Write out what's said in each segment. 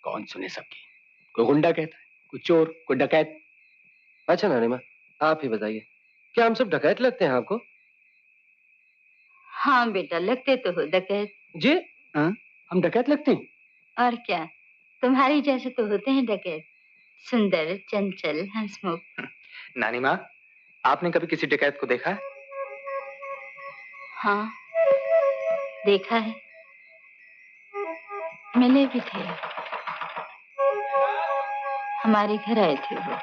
कौन सुने सबकी। कोई गुंडा कहता है, कोई चोर, कोई डकैत। अच्छा नानी माँ, आप ही बताइए, क्या हम सब डकैत लगते हैं आपको? हाँ बेटा, लगते तो हो डकैत। जी? हाँ? हम डकैत लगते हैं? और क्या, तुम्हारी जैसे तो होते हैं डकैत, सुंदर, चंचल, हंसमुख। नानी माँ, आपने कभी किसी डकैत को देखा है? हाँ, देखा है, मिले भी थे, हमारे घर आए थे वो।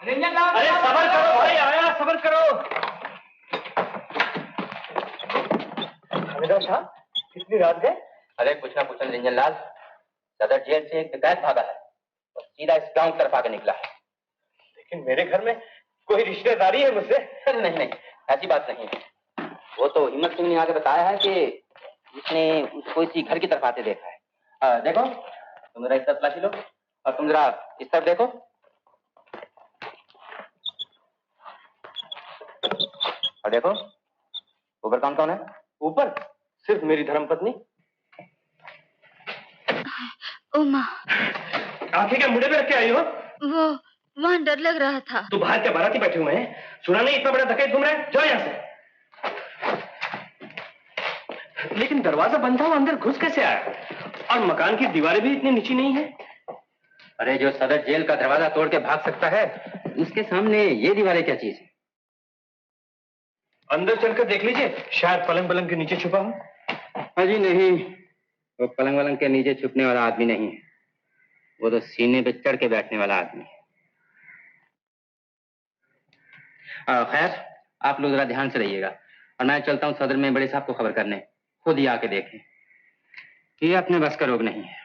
अरे सबर करो भाई, आया, सबर करो। हमीदा साहब, कितनी रात गए? अरे कुछ ना कुछ निरंजन लाल, सदर जेल से एक डकैत भागा है और सीधा इस गांव की तरफ आके निकला है। लेकिन मेरे घर में कोई रिश्तेदारी है मुझसे? नहीं नहीं, ऐसी बात नहीं है। वो तो हिम्मत सिंह ने आके बताया है कि उसने उसको इसी घर की तरफ आते देखा है। देखो, तुम जरा इस तरफ तलाशी लो और तुम जरा इस तरफ देखो। और देखो, ऊपर कौन कौन है? ऊपर सिर्फ मेरी धर्मपत्नी। ओ माँ, आंखें क्या मुंडे पे रख के आई हो? वो वहाँ डर लग रहा था। तो बाहर क्या बाराती बैठे हुए हैं? सुना नहीं इतना बड़ा डकैत घूम रहा है? जाओ यहाँ से। लेकिन दरवाजा बंद था, वो अंदर घुस कैसे आया? और मकान की दीवारें भी इतनी नीची नहीं है। अरे जो सदर जेल का दरवाजा तोड़ के भाग सकता है, उसके सामने ये दीवारें क्या चीज है? अंदर चलकर देख लीजिए, शायद पलंग पलंग के नीचे छुपा हो। अजी नहीं, वो पलंग वलंग के नीचे छुपने वाला आदमी नहीं है, वो तो सीने पे चढ़ के बैठने वाला आदमी है। खैर, आप लोग जरा ध्यान से रहिएगा और मैं चलता हूँ सदर में बड़े साहब को खबर करने, खुद ही आके देखें। ये अपने बस का रोग नहीं है।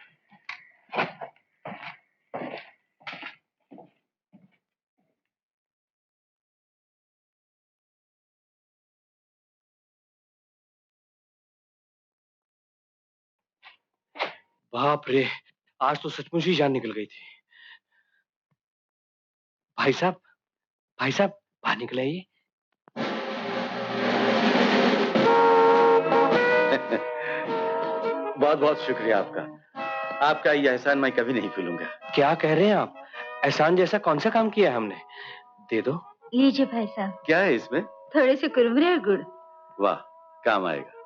बाप रे, आज तो सचमुच ही जान निकल गई थी। भाई साहब, भाई साहब, बाहर निकल आइए। बहुत बहुत शुक्रिया आपका। आपका ये एहसान मैं कभी नहीं भूलूंगा। क्या कह रहे हैं आप? एहसान जैसा कौन सा काम किया है हमने? दे दो। लीजिए भाई साहब। क्या है इसमें? थोड़े से कुरमुरे और गुड़। वाह, काम आएगा।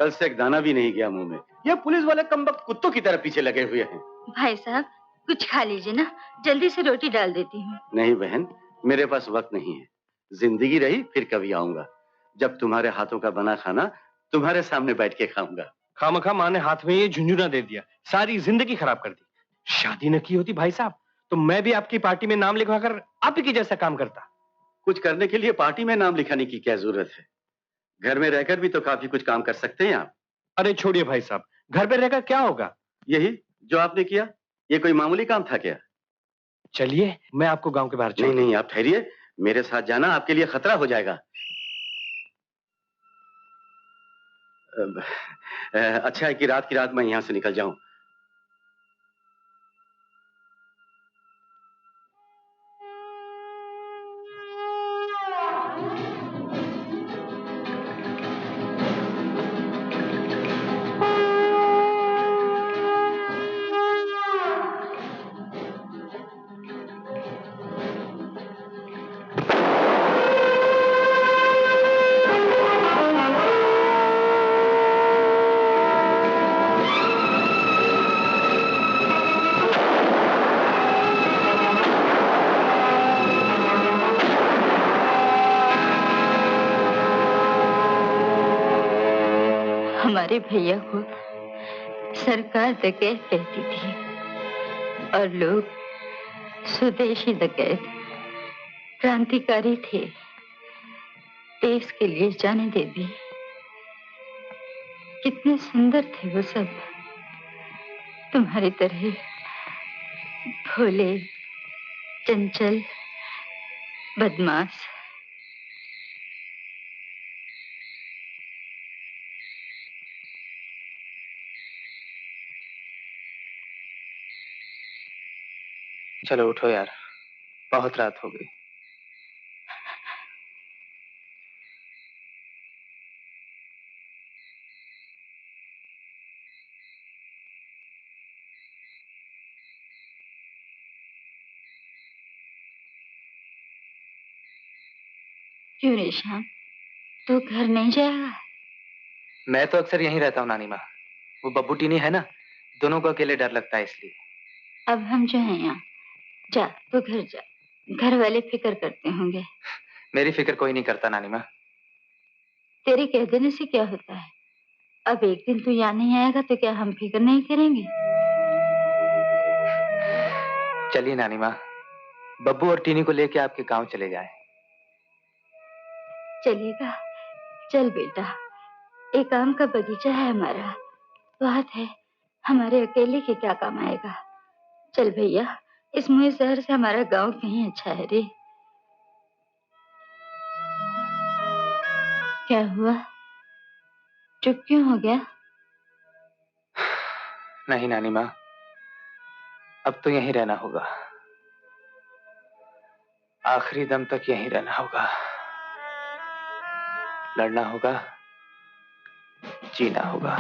कल से एक दाना भी नहीं गया मुंह में। ये पुलिस वाले कमबख्त कुत्तों की तरह पीछे लगे हुए हैं। भाई साहब, कुछ खा लीजिए ना, जल्दी से रोटी डाल देती हूँ। नहीं बहन, मेरे पास वक्त नहीं है। जिंदगी रही फिर कभी आऊंगा, जब तुम्हारे हाथों का बना खाना तुम्हारे सामने बैठ के खाऊंगा। खामखा माँ ने हाथ में ये झुंझुना दे दिया, सारी जिंदगी खराब कर दी। शादी न की होती भाई साहब, तो मैं भी आपकी पार्टी में नाम लिखवाकर आप ही की जैसा काम करता। कुछ करने के लिए पार्टी में नाम लिखाने की क्या जरूरत है? घर में रहकर भी तो काफी कुछ काम कर सकते हैं आप। अरे छोड़िए भाई साहब, घर पे रहकर क्या होगा? यही जो आपने किया, ये कोई मामूली काम था क्या? चलिए, मैं आपको गांव के बाहर नहीं नहीं, आप ठहरिए, मेरे साथ जाना आपके लिए खतरा हो जाएगा। अच्छा है कि रात की रात मैं यहां से निकल जाऊं। हमारे भैया को सरकार डकैत कहती थी और लोग स्वदेशी डकैत, क्रांतिकारी थे। देश के लिए जाने दे दी। कितने सुंदर थे वो सब, तुम्हारी तरह भोले, चंचल, बदमाश। चलो उठो यार, बहुत रात हो गई। क्यों रे श्याम, तू घर नहीं जाएगा? मैं तो अक्सर यहीं रहता हूँ नानी माँ। वो बब्बू टीनी है ना, दोनों को अकेले डर लगता है इसलिए। अब हम जो हैं यहाँ, जा तू घर जा, घर वाले फिक्र करते होंगे। मेरी फिक्र कोई नहीं करता नानी माँ। तेरे कह देने से क्या होता है? अब एक दिन तू यहाँ नहीं आएगा तो क्या हम फिक्र नहीं करेंगे? चलिए नानी माँ, बब्बू और टीनी को लेके आपके गांव चले जाएं। चलेगा? चल बेटा, एक आम का बगीचा है हमारा, बात है हमारे अकेले के क्या काम आएगा। चल भैया, इस मुँह शहर से हमारा गांव कहीं अच्छा है रे। क्या हुआ, चुप क्यों हो गया? नहीं नानी माँ, अब तो यहीं रहना होगा, आखिरी दम तक यहीं रहना होगा, लड़ना होगा, जीना होगा।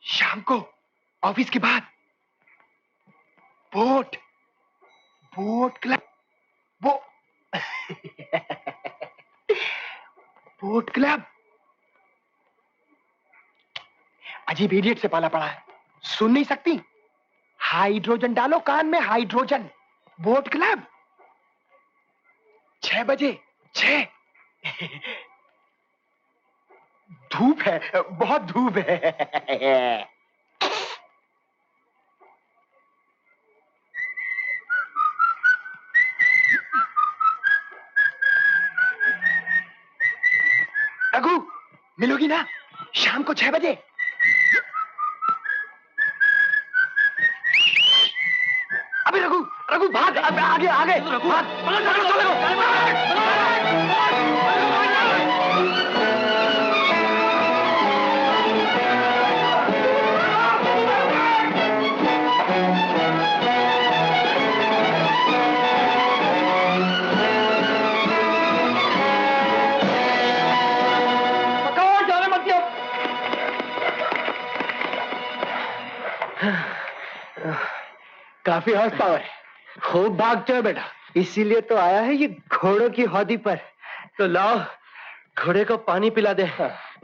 शाम को ऑफिस के बाद बोट बोट क्लब वो बोट क्लब। अजीब इडियट से पाला पड़ा है, सुन नहीं सकती? हाइड्रोजन डालो कान में, हाइड्रोजन। बोट क्लब 6 बजे 6। धूप है, बहुत धूप है। रघु, मिलोगी ना शाम को 6 बजे? अबे रघु, रघु भाग, आगे आगे भाग। काफी हॉर्स पावर है, खूब भागते हो बेटा, इसीलिए तो आया है ये घोड़ों की हौदी पर। तो लाओ, घोड़े को पानी पिला दे,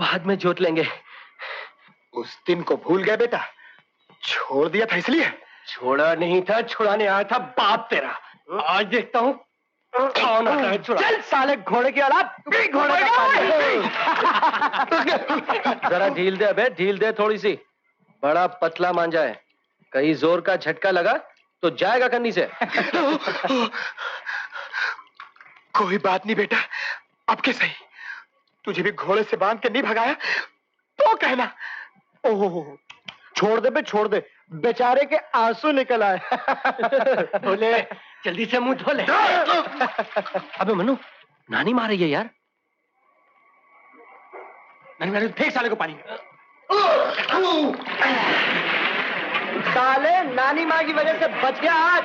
बाद में जोत लेंगे। उस दिन को भूल गए बेटा, छोड़ दिया था इसलिए। छोड़ा नहीं था, छुड़ाने आया था बाप तेरा। आज देखता हूँ कौन आता है छुड़ा। चल साले घोड़े की औलाद, पी घोड़े का पानी। जरा ढील दे अबे, ढील दे थोड़ी सी, बड़ा पतला मांझा है, कहीं जोर का झटका लगा तो जाएगा कन्नी से। कोई बात नहीं बेटा, अब के सही, तुझे भी घोड़े से बांध के नहीं भगाया तो कहना। ओह, छोड़ दे बे, छोड़ दे, बेचारे के आंसू निकल आए। बोले जल्दी से मुंह धो ले। अबे मनु, नानी मार रही है यार। नहीं, फेंक साले को पानी में। साले नानी माँ की वजह से बच गया आज।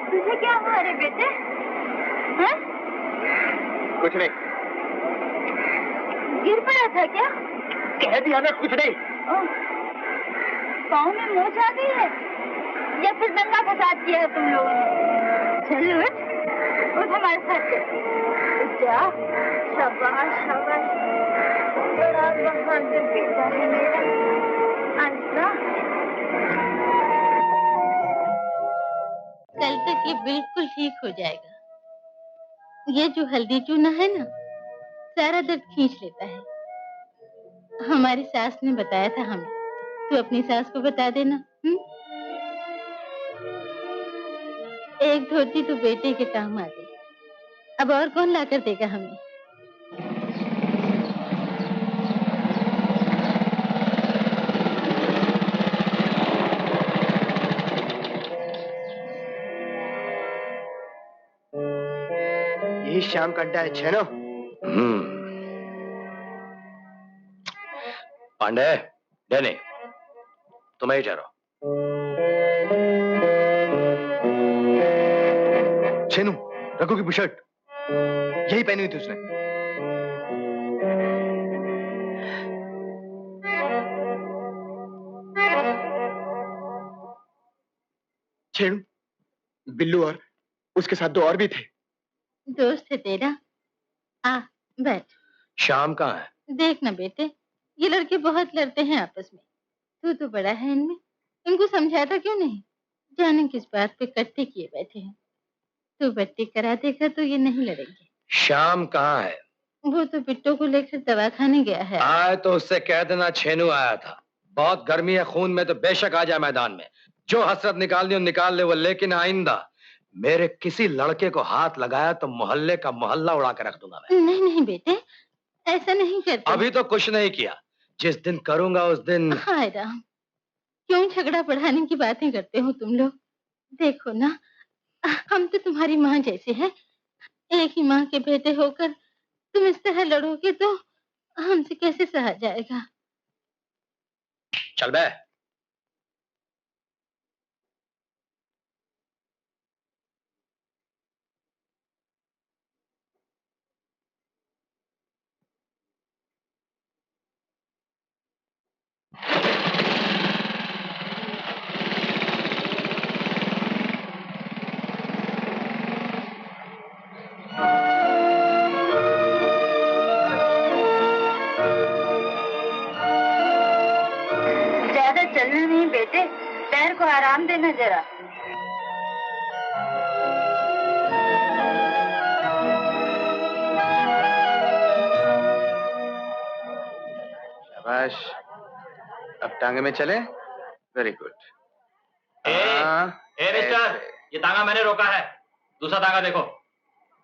तुझे क्या हुआ रे बेटे? हैं? कुछ नहीं, गिर पड़ा था क्या? कह दिया ना कुछ नहीं। पाँव में मोच आ गई है या फिर दंगा फसाद किया है तुम लोगों ने? चल उठ हमारे साथ चल। जा, शाबाश शाबाश, बड़ा बहादुर बेटा है मेरा। अच्छा, कल तक ये बिल्कुल ठीक हो जाएगा। ये जो हल्दी चूना है ना, सारा दर्द खींच लेता है। हमारी सास ने बताया था हमें, तू अपनी सास को बता देना। एक धोती तो बेटे के काम आ गई, अब और कौन लाकर देगा हमें? ये शाम का अड्डा है छेनो। पांडे, डैनी, तुम्हें ही ठहरो। छेनू, रघु की बुशर्ट यही पहनी हुई थी उसने। छेनू, बिल्लू और उसके साथ 2 और भी थे। दोस्त है तेरा? आ बैठ। शाम कहाँ है? देख ना बेटे, ये लड़के बहुत लड़ते हैं आपस में। तू तो बड़ा है इनमें, इनको समझाता क्यों नहीं? जाने किस बात पे इकट्ठे किए बैठे हैं। तू बट्टी करा देगा तो ये नहीं लड़ेंगे। शाम कहाँ है? वो तो बिट्टू को लेकर दवाखाने गया है। आए तो उससे कह देना छेनू आया था। बहुत गर्मी है खून में तो बेशक आ जाए मैदान में। जो हसरत निकालनी हो निकाल ले वो, लेकिन आइंदा मेरे किसी लड़के को हाथ लगाया तो मोहल्ले का मोहल्ला उड़ा के रख दूंगा मैं। नहीं नहीं बेटे, ऐसा नहीं करते। अभी तो कुछ नहीं किया, जिस दिन करूंगा उस दिन। हाय राम, क्यों झगड़ा बढ़ाने की बातें करते हो तुम लोग? देखो ना, हम तो तुम्हारी माँ जैसे हैं। एक ही माँ के बेटे होकर तुम इस तरह लड़ोगे तो हमसे कैसे सहा जाएगा? चल बे। ज्यादा चलना नहीं बेटे, पैर को आराम देना जरा। शाबाश, अब टांगे में चले। Very good. ए मिस्टर, ये तांगा मैंने रोका है, दूसरा तांगा देखो।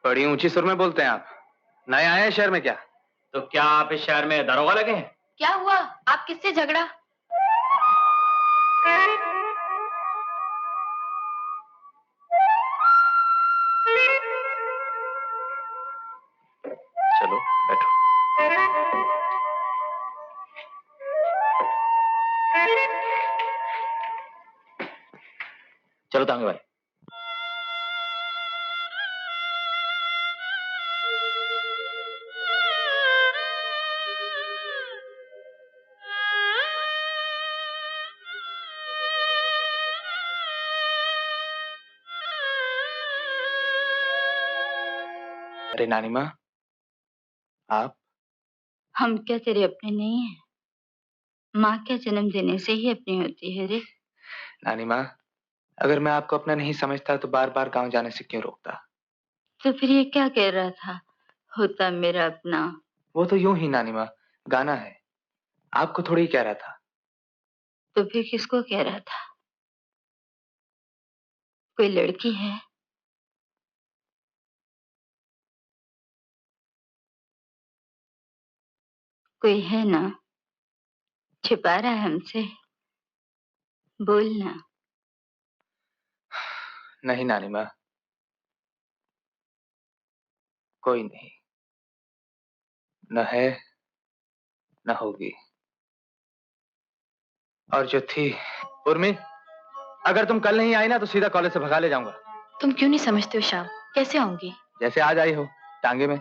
बड़ी ऊंची सुर में बोलते हैं आप। नए आए हैं शहर में क्या? तो क्या आप इस शहर में दरोगा लगे हैं? क्या हुआ? आप किससे झगड़ा? चलो बैठो। चलो तांगे भाई। अरे नानी माँ, आप? हम क्या तेरे अपने नहीं हैं? माँ क्या जन्म देने से ही अपनी होती है रे? नानी माँ, अगर मैं आपको अपना नहीं समझता तो बार बार गांव जाने से क्यों रोकता? तो फिर ये क्या कह रहा था? होता मेरा अपना। वो तो यूं ही नानी माँ, गाना है। आपको थोड़ी कह रहा था। तो फिर किसको कह रहा था? कोई लड़की है? कोई है ना? छिपा रहा है हमसे? बोलना। नहीं नानी माँ, कोई नहीं। न है न होगी। और जो थी, उर्मी, अगर तुम कल नहीं आई ना तो सीधा कॉलेज से भगा ले जाऊंगा। तुम क्यों नहीं समझते हो श्याम? कैसे आऊंगी? जैसे आज आई हो, टांगे में।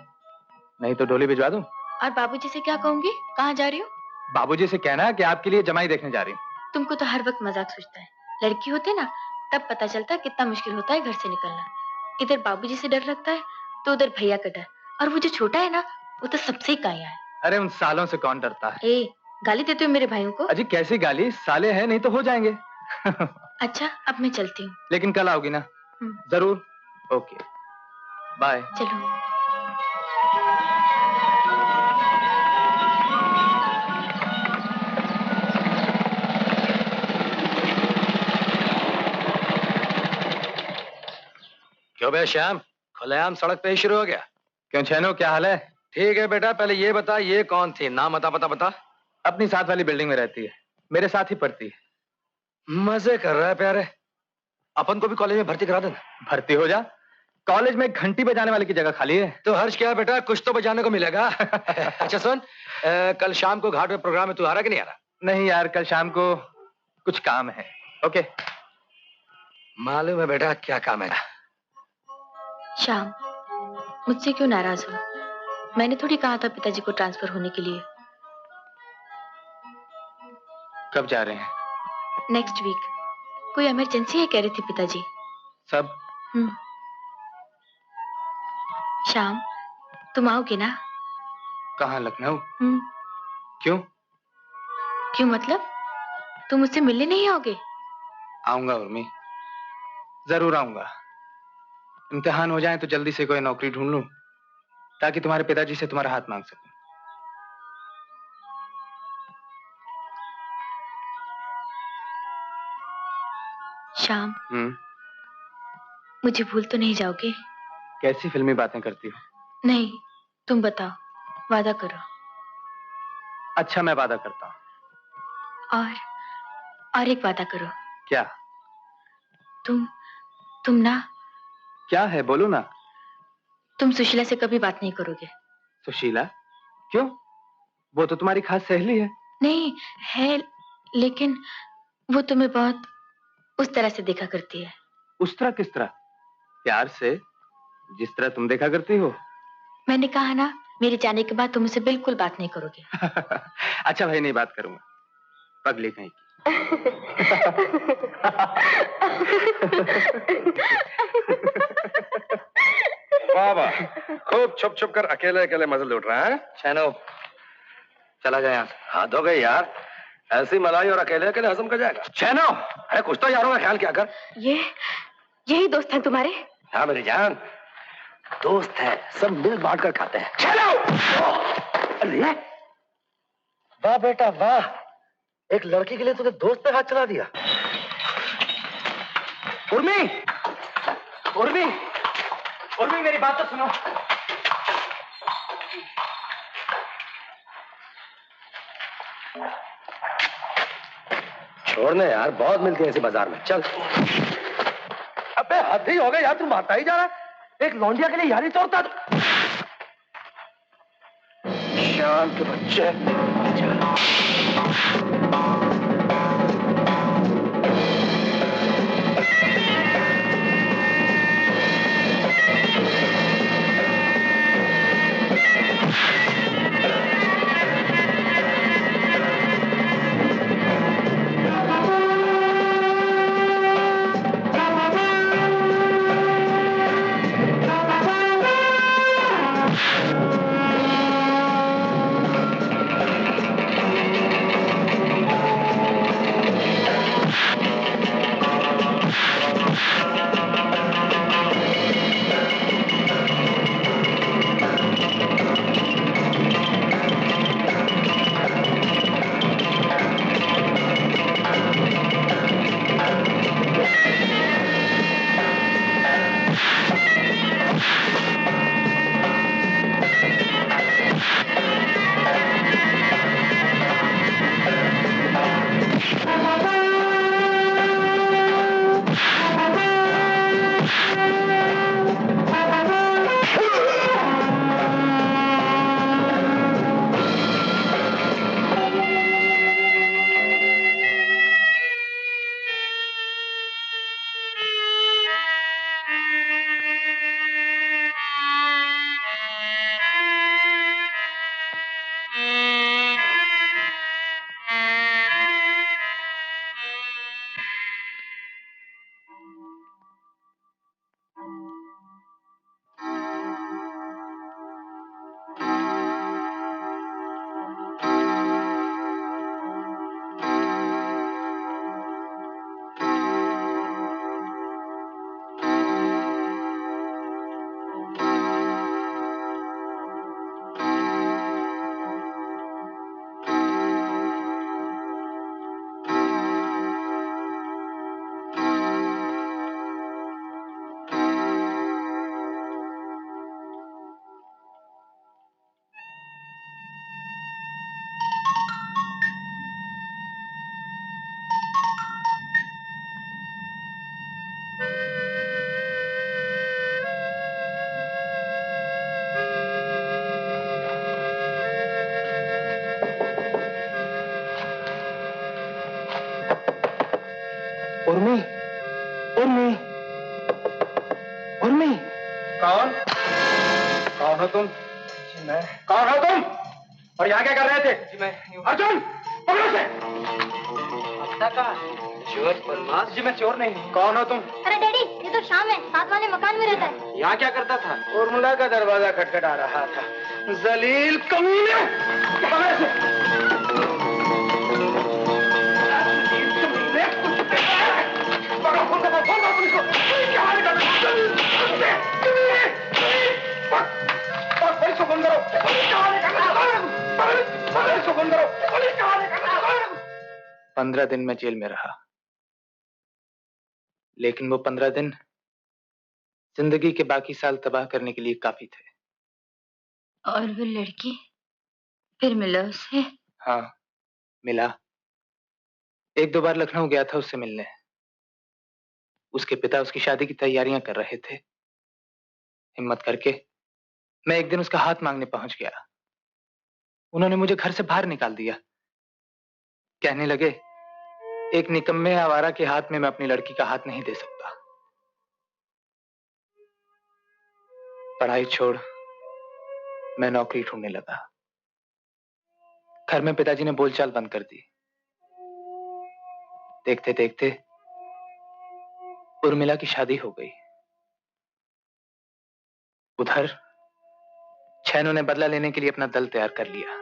नहीं तो डोली भिजवा दूं। और बाबूजी से क्या कहूंगी? कहाँ जा रही हो? बाबूजी से कहना कि आपके लिए जमाई देखने जा रही हूँ। तुमको तो हर वक्त मजाक सूझता है। लड़की होते ना तब पता चलता कितना मुश्किल होता है घर से निकलना। इधर बाबूजी से डर लगता है तो उधर भैया का डर, और वो जो छोटा है ना वो तो सबसे ही काया है। अरे उन सालों से कौन डरता है? ए, गाली देते हो मेरे भाइयों को? अजी कैसी गाली? साले हैं, नहीं तो हो जाएंगे। अच्छा, अब मैं चलती हूँ। लेकिन कल आओगी ना? जरूर। Okay, bye. चलो। क्यों बे श्याम, खुलेआम सड़क पे ही शुरू हो गया? क्यों छेनो, क्या हाल है? ठीक है बेटा, पहले ये बता ये कौन थी? नाम बता बता बता। अपनी साथ वाली बिल्डिंग में रहती है, मेरे साथ ही पढ़ती है। मजे कर रहा है प्यारे। अपन को भी कॉलेज में भर्ती करा देना। भर्ती हो जा, कॉलेज में घंटी बजाने वाले की जगह खाली है। तो हर्ष क्या बेटा, कुछ तो बजाने को मिलेगा। अच्छा सुन, कल शाम को घाट पे प्रोग्राम है, तू आ रहा कि नहीं आ रहा? नहीं यार, कल शाम को कुछ काम है। ओके। मालूम है बेटा क्या काम है। श्याम, मुझसे क्यों नाराज हो? मैंने थोड़ी कहा था पिताजी को ट्रांसफर होने के लिए। कब जा रहे हैं? Next week. कोई इमरजेंसी है कह रहे थे पिताजी। सब? श्याम, तुम आओगे ना? कहाँ, लखनऊ? क्यों? क्यों मतलब? तुम मुझसे मिलने नहीं आओगे? आऊंगा उर्मी, जरूर आऊंगा। इम्तिहान हो जाए तो जल्दी से कोई नौकरी ढूंढ लूं, ताकि तुम्हारे पिताजी से तुम्हारा हाथ मांग सकूं। श्याम, मुझे भूल तो नहीं जाओगे? कैसी फिल्मी बातें करती हो? नहीं, तुम बताओ, वादा करो। अच्छा, मैं वादा करता हूँ। और एक वादा करो। क्या? तुम ना। क्या है, बोलो ना। तुम सुशीला से कभी बात नहीं करोगे। सुशीला? क्यों? वो तो तुम्हारी खास सहेली है। नहीं है, लेकिन वो तुम्हें बहुत उस तरह से देखा करती है। उस तरह किस तरह? प्यार से, जिस तरह तुम देखा करती हो। मैंने कहा ना, मेरे जाने के बाद तुम मुझसे बिल्कुल बात नहीं करोगे। अच्छा भाई, नहीं बात करूंगा, पगली कहीं की। वाह वाह, खूब छुप छुप कर अकेले अकेले मजे लूट रहा है। चैनो, चला जाए यहाँ से। हाथ हो गए यार, ऐसी मलाई और अकेले अकेले हजम कर जाएगा। चैनो, अरे कुछ तो यारों का ख्याल क्या कर। यही दोस्त हैं तुम्हारे? हाँ मेरी जान, दोस्त है, सब मिल बांट कर खाते हैं। चलो। अरे वाह बेटा वाह, एक लड़की के लिए तूने दोस्त पे हाथ चला दिया। उर्मी, उर्मी, उर्मी, मेरी बात तो सुनो। छोड़ने यार, बहुत मिलते हैं ऐसे बाजार में। चल। अबे हद ही हो गया यार, तू मारता ही जा रहा है। एक लौंडिया के लिए यारी तोड़ता तू। शाम के बच्चे। उर्मी, उर्मी, उर्मी। कौन? कौन हो तुम? जी मैं। कौन हो तुम? और यहाँ क्या कर रहे थे? जी मैं। अर्जुन, पकड़ो उसे। चोर बदमाश। जी मैं चोर नहीं। कौन हो तुम? अरे डैडी, ये तो शाम है, साथ वाले मकान में रहता है। यहाँ क्या करता था? उर्मिला का दरवाजा खटखटा रहा था। जलील कमीने! पकड़ो उसे। पंद्रह दिन में जेल में रहा, लेकिन वो 15 दिन जिंदगी के बाकी साल तबाह करने के लिए काफी थे। और वो लड़की फिर मिला उसे? हाँ, मिला। एक दो बार लखनऊ गया था उससे मिलने। उसके पिता उसकी शादी की तैयारियां कर रहे थे। हिम्मत करके मैं एक दिन उसका हाथ मांगने पहुंच गया। उन्होंने मुझे घर से बाहर निकाल दिया। कहने लगे, एक निकम्मे आवारा के हाथ में मैं अपनी लड़की का हाथ नहीं दे सकता। पढ़ाई छोड़ मैं नौकरी ढूंढने लगा। घर में पिताजी ने बोलचाल बंद कर दी। देखते देखते उर्मिला की शादी हो गई। उधर छैनू ने बदला लेने के लिए अपना दल तैयार कर लिया।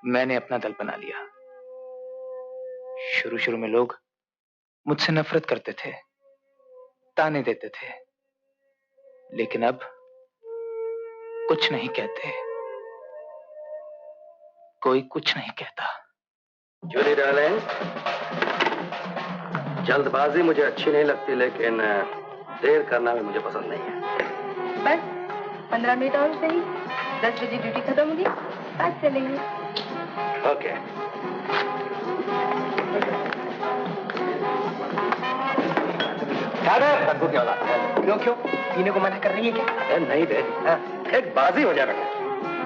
मैंने अपना दल बना लिया। शुरू शुरू में लोग मुझसे नफरत करते थे, ताने देते थे, लेकिन अब कुछ नहीं कहते। कोई कुछ नहीं कहता। जूली डार्लिंग, जल्दबाजी मुझे अच्छी नहीं लगती, लेकिन देर करना भी मुझे पसंद नहीं है। बस 15 मिनट और सही। 10 बजे ड्यूटी खत्म होगी, आज चलेंगे। ओके। क्यों क्यों पीने को मना कर रही है क्या? नहीं बे, एक बाजी हो जाएगा।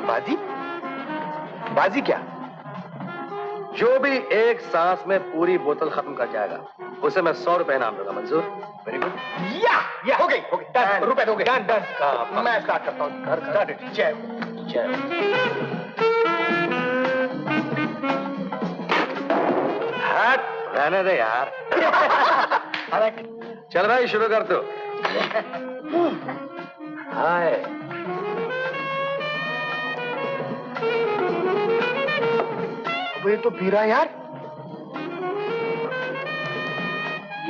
बाजी? बाजी क्या? जो भी एक सांस में पूरी बोतल खत्म कर जाएगा उसे मैं 100 रुपए इनाम दूंगा। मंजूर? Very good. या हो गई डन। रुपए दोगे? Done done. मैं स्टार्ट करता हूँ। घर जय हट, रहने दे यार। चल भाई, शुरू कर दो। हाय, ये तो पी रहा है यार।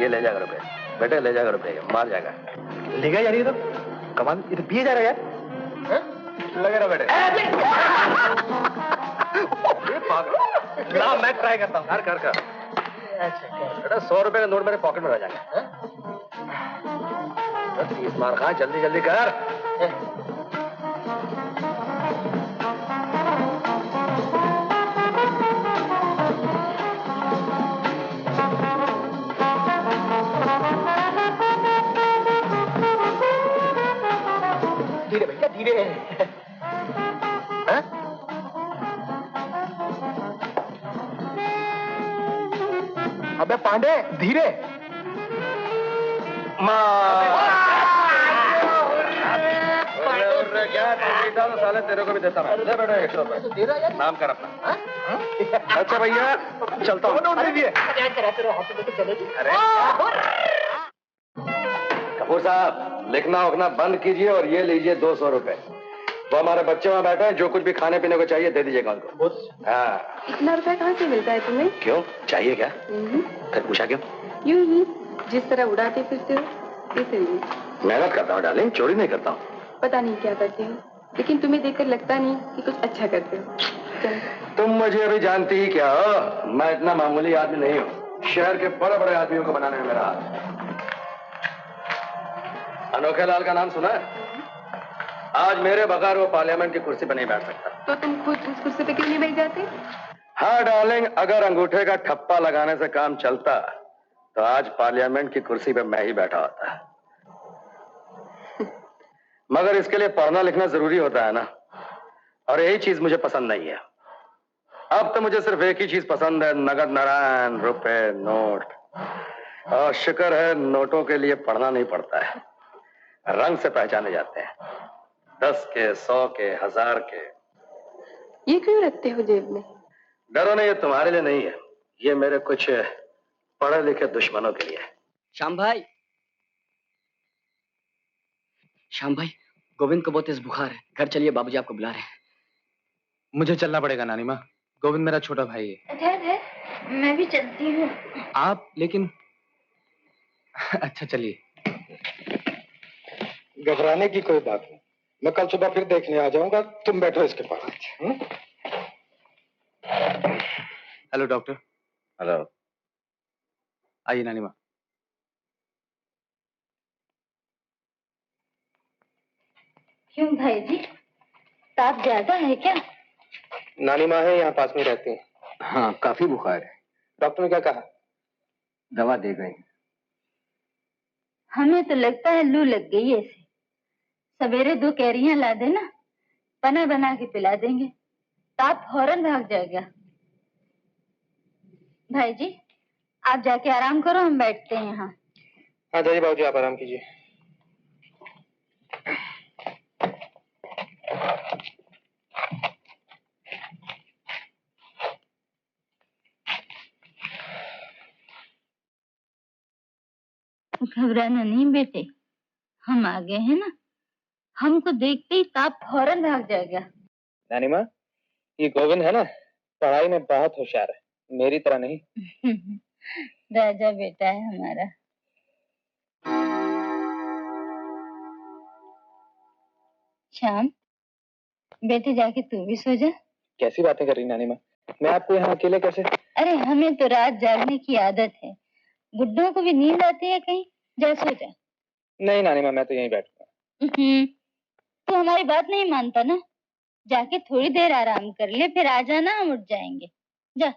ये ले जाएगा रुपए बेटे, ले जाएगा रुपए, मार जाएगा। ले गया यार, ये तो कमाल। ये तो पिए जा रहा है यार। लगे रहो बेटे। ना मैं ट्राई करता हूँ। कर बेटा, 100 रुपए का नोट मेरे पॉकेट में रह जाएगा। 30 मार खा, जल्दी जल्दी कर। धीरे भैया, धीरे। अबे पांडे, धीरे। क्या तो साले तेरे को भी देता मैं। ले बेटा 100 रुपए। नाम कर अपना। अच्छा भैया, चलता हूँ। कपूर साहब, लिखना उखना बंद कीजिए और ये लीजिए 200 रुपए। वो हमारे बच्चे वहाँ बैठे हैं, जो कुछ भी खाने पीने को चाहिए दे दीजिएगा उनको। हाँ। इतना रुपया कहाँ से मिलता है तुम्हें? क्यों, चाहिए क्या? फिर पूछा क्यों? यूं ही जिस तरह उड़ाते फिरते हो, इसलिए। मेहनत करता हूँ डार्लिंग, चोरी नहीं करता हूँ। पता नहीं क्या करते हो, लेकिन तुम्हें देखकर लगता नहीं कि कुछ अच्छा करते हो। चलो। तुम मुझे अभी जानती ही क्या हो? मैं इतना मामूली आदमी नहीं हूँ। शहर के बड़े बड़े आदमियों को बनाने में मेरा हाथ। अनोखे लाल का नाम सुना है? आज मेरे बगैर वो पार्लियामेंट की कुर्सी पर नहीं बैठ सकता। तो तुम खुद उस कुर्सी पे क्यों नहीं बैठ जाते? हाँ डार्लिंग, अगर अंगूठे का ठप्पा लगाने से काम चलता तो आज पार्लियामेंट की कुर्सी पे मैं ही बैठा होता। मगर इसके लिए पढ़ना लिखना जरूरी होता है ना, और यही चीज मुझे पसंद नहीं है। अब तो मुझे सिर्फ एक ही चीज पसंद है, नगद नारायण, रुपए, नोट। और शुक्र है नोटों के लिए पढ़ना नहीं पड़ता है, रंग से पहचाने जाते हैं। 10 के, 100 के, 1000 के। ये क्यों रखते हो जेब में? डरो नहीं, ये तुम्हारे लिए नहीं है, ये मेरे कुछ पढ़े लिखे दुश्मनों के लिए। श्याम भाई, श्याम भाई, गोविंद को बहुत तेज बुखार है, घर चलिए, बाबूजी आपको बुला रहे हैं। मुझे चलना पड़ेगा नानी माँ, गोविंद मेरा छोटा भाई है। ठहर, मैं भी चलती हूँ। आप लेकिन अच्छा चलिए। घबराने की कोई बात नहीं, मैं कल सुबह फिर देखने आ जाऊंगा, तुम बैठो इसके पास। Hello doctor. हेलो। आइए नानी माँ। क्यों भाई जी, ताप ज्यादा है क्या? नानी माँ है, यहाँ पास में रहती हैं। हाँ, काफी बुखार है। डॉक्टर ने क्या कहा? दवा दे गई। हमें तो लगता है लू लग गई है इसे। सवेरे 2 कैरियां ला देना, पना बना के पिला देंगे, ताप फौरन भाग जाएगा। भाई जी, आप जाके आराम करो, हम बैठते हैं यहाँ। हाँ जाइए बाबूजी, आप आराम कीजिए। घबराना नहीं बेटे, हम आ गए हैं ना, हमको देखते ही ताप फौरन भाग जाएगा। नानी माँ, ये गोविंद है ना, पढ़ाई में बहुत होशियार है, मेरी तरह नहीं। राजा बेटा है हमारा। श्याम बेटे, जाके तू भी सो जा। कैसी बातें कर रही नानी माँ, मैं आपको यहाँ अकेले कैसे? अरे हमें तो रात जागने की आदत है, बुड्ढों को भी नींद आती है कहीं, जा सो जा। नहीं नानी माँ, मैं तो यहीं बैठूंगा। तू हमारी बात नहीं मानता ना, जाके थोड़ी देर आराम कर ले, फिर आ जाना, हम उठ जाएंगे। जा।